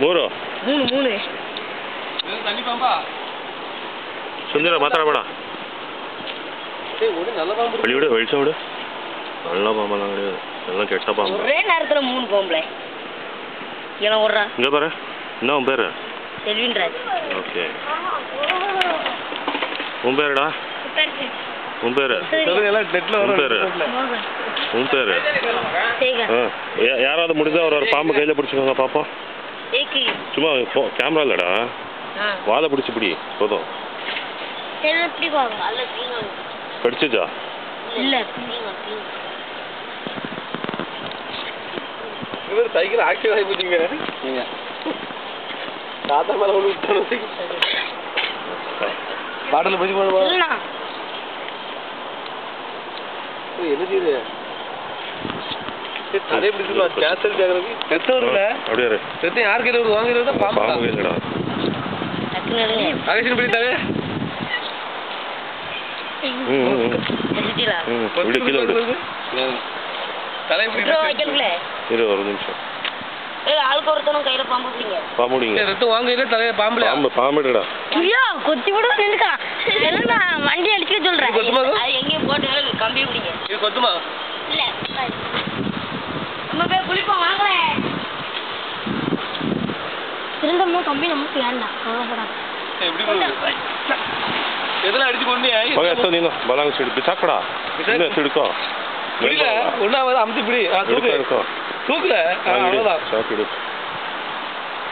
ಮೂರು ಮೂರು ಸುಂದರ ಮಾತಾಡಬೇಡ வெளி விடு வெளிச்சம் விடு நல்ல பாம்பெல்லாம் கிடையாது எல்லாம் கெட்ட பாம்பு ஒரே நேரத்தில் 3 பாம்புல ஏன்னா ஓடுறா இங்கே பாரு என்ன உன் பேர் செல்வின்ராஜ் ஓகே உன் பேருடா உன் பேர் உன் பேர் யாராவது முடிஞ்சா ஒரு பாம்பு கையில் பிடிச்சிக்கோங்க பார்ப்போம் சும்மா கேமரா இல்லைடா வாழை பிடிச்சி பிடி போதும் கடிச்சிச்சா இல்ல சைக்கிள் ஆக்சிடென்ட் ஆகி போச்சுங்க தாத்தா மேல ஒன்று விட்டு பாட்டில் போய் போடுவா என்ன செய்யுது அதே பிடிச்சிடலாம் கேன்சல் கேட்கறது ரத்தம் வரும்ல அப்படியே ரத்தம் யார் கையில் வருது வாங்கிறது தான் பாம்பு கையிலடா அகேஷன் பிடித்தாவே ஒரு நிமிஷம் ஆளுக்கு ஒருத்தனும் கையில பாம்பு பிடிங்க பாம்பு பிடிங்க ரத்தம் வாங்கையில தலையில பாம்பு பாம்பு பாம்புடா ஐயோ கொத்தி விட நின்னுக்கா எல்லாம் வண்டி அடிக்க சொல்றேன் அது எங்கேயும் போட்டு கம்பி பிடிங்க இது கொத்துமா இல்ல நம்ம போய் குளிப்போம் வாங்கலே திருந்தம்மா கம்பி நமக்கு வேண்டாம் கவலைப்படாத எப்படி எதெல்லாம் அடிச்சு கொண்டு மக எத்தனை நீனோ பலாங்க சைடு பிசாக்கடா இல்லை சிடுக்கோ புரியல ஒன்றாவது அமுத்தி பிடி தூக்கு தூக்குல அவ்வளோதான் சாக்கு எடு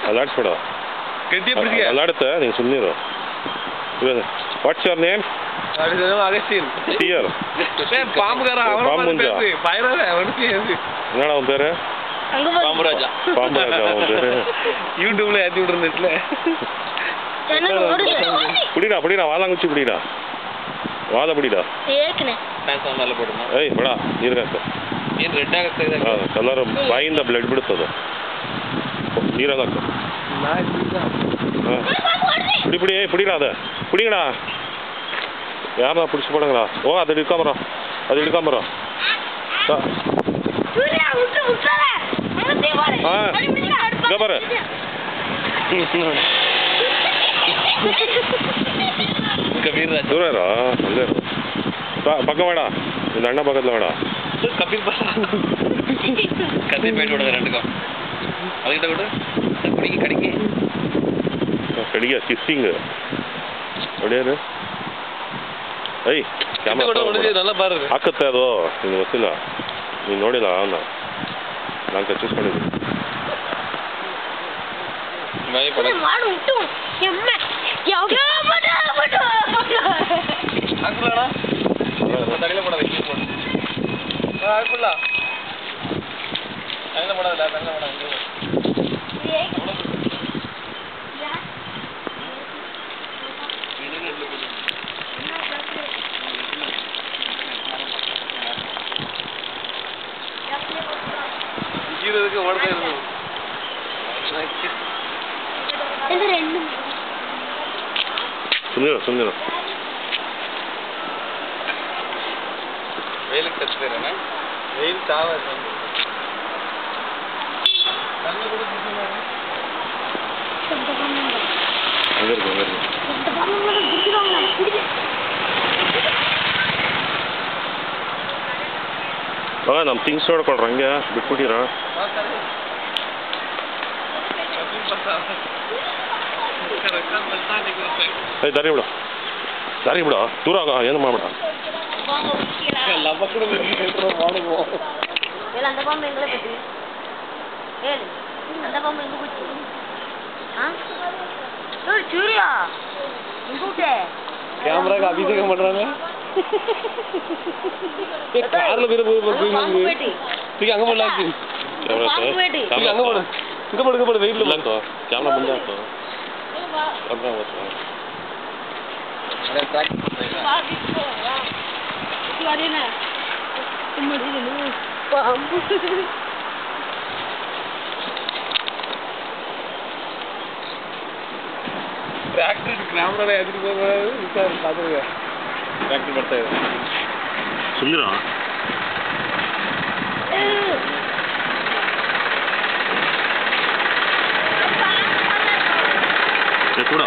அல்லாடிச்சுடா கெட்டியே பிடிச்சிக்க அல்லாடுத்த நீங்கள் சொல்லிடுறோம் வாட்ஸ் யுவர் நேம் அகஸ்டின் சியர் பாம்புக்காரன் பாம்புஞ்சா பயராத என்னடா உன் பேரு பாம்புராஜா பாம்புராஜா உன் பேரு யூடியூப்ல ஏற்றி விடுற நெட்ல புடிடா புடிடா வாழாங்குச்சி புடிடா வாழை புடிடா நல்ல போடுமா ಏಯ್ ಬೇಡ ನೀರಾಗ ಏನು ರೆಡ್ ಆಗುತ್ತೆ ಕಲರ್ ಬಾಯಿಂದ ಬ್ಲಡ್ ಬಿಡುತ್ತದು ನೀರಾಗ பிடி பிடி பிடிடா அதை பிடிங்கடா யாரா பிடிச்சி போடுங்களா ஓ அதை எடுக்காமறோம் அது எடுக்காமறோம் இங்கே பாரு தூரா அங்கே பக்கம் வேடா இந்த அண்ணா பக்கத்தில் வேடா கபீர் கத்தி போயிட்டு விடுங்க ரெண்டுக்கும் அதுக்கிட்ட கூட பிடிக்க கடிக்க கடிக்க கிஸ்ஸிங்கு அப்படியே ಐ ಕ್ಯಾಮರಾ நல்லா பாரு ಹಾಕತ್ತೆ ಅದು ನಿಂಗೆ ಗೊತ್ತಿಲ್ಲ ನೀನು ನೋಡಿಲ್ಲ ಅವನ್ನ ನಾನು ಕಚ್ಚಿಸ್ಕೊಂಡಿದ್ದೀನಿ தடையில போடாத ஆக்குள்ள தடையில போடாத தடையில போடாத இதுக்கு ஓடவே இருக்கு இது ரெண்டு சுந்தரம் வெயிலுக்கு கத்துறேன் வெயில் தாவாது அங்கே இருக்கு ನಮ್ಮ ಥಿಂಗ್ಸ್ ನೋಡ್ಕೊಳ್ರಿ ಹಂಗೆ ಬಿಟ್ಬಿಟ್ಟಿರ ದಾರಿ ಬಿಡು ದೂರ ಆಗ ಏನು ಮಾಡ್ಬೇಡ அந்த பாம்பு எங்களை பற்றி ஏழு அந்த பாம்பு எங்க போச்சு சூர்யா கேமராக்கு அபிஷேகம் பண்றாங்க கார்ல பேரு போய் அங்க போடலாம் அங்க போடு இங்க போடு வெயிட்ல இல்ல கேமரா பண்ணா அப்புறம் ಟ್ರ್ಯಾಕ್ಟರ್ ಕ್ಯಾಮ್ರಾ ಎದುರು ಹೋಗೋದು ಟ್ರ್ಯಾಕ್ಟರ್ ಬರ್ತಾ ಇದೆ ಸುಂದರ கூட